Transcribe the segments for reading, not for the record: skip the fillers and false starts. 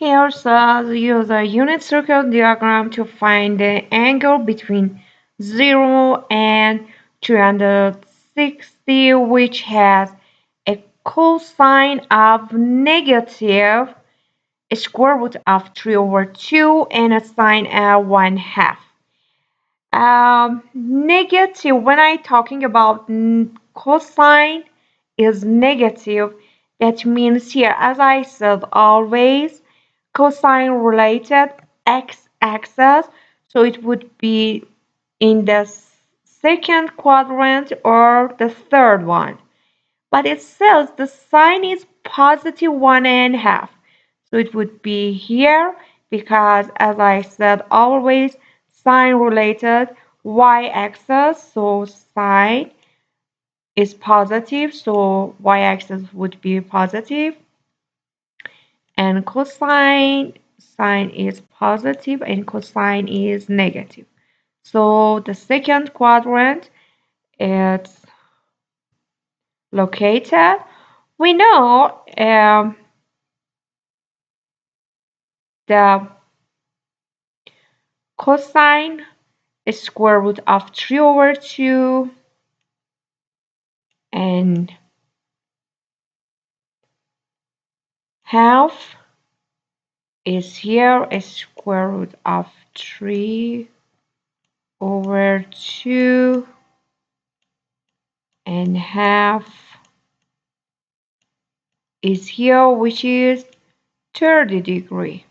Here says use a unit circle diagram to find the angle between 0 and 360, which has a cosine of negative square root of 3 over 2 and a sine of 1 half. Negative, when I talking about cosine is negative, that means here, as I said, always cosine related x-axis, so it would be in the second quadrant or the third one. But it says the sine is positive 1.5, so it would be here because, as I said, always sine related y-axis, so sine is positive, so y-axis would be positive, and cosine, sine is positive and cosine is negative. So the second quadrant is located. We know the cosine is square root of 3 over 2 and half is here a square root of 3 over 2 and half is here, which is 30 degree.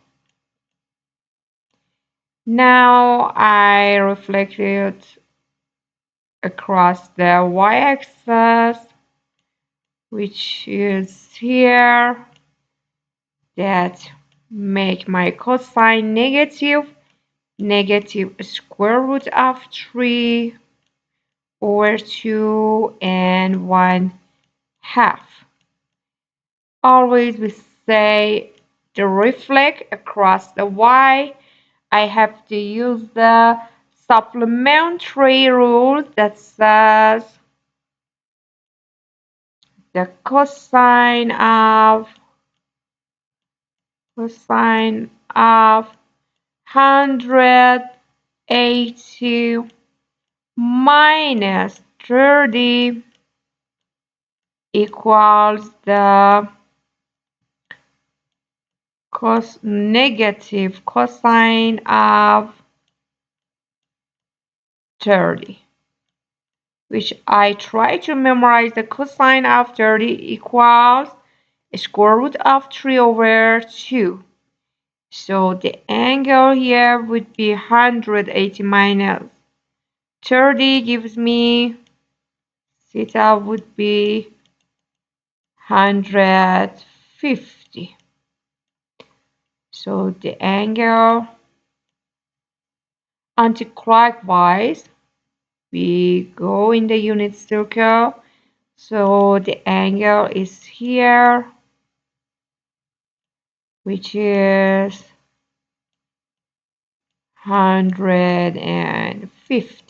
Now I reflect it across the y-axis, which is here, that make my cosine negative square root of 3 over 2 and 1 half. Always we say to reflect across the y, I have to use the supplementary rule that says the cosine of 180 minus 30 equals the negative cosine of 30, which I try to memorize. The cosine of 30 equals square root of 3 over 2. So the angle here would be 180 minus 30 gives me theta would be 150. So the angle anti-clockwise, we go in the unit circle. So the angle is here, which is 150.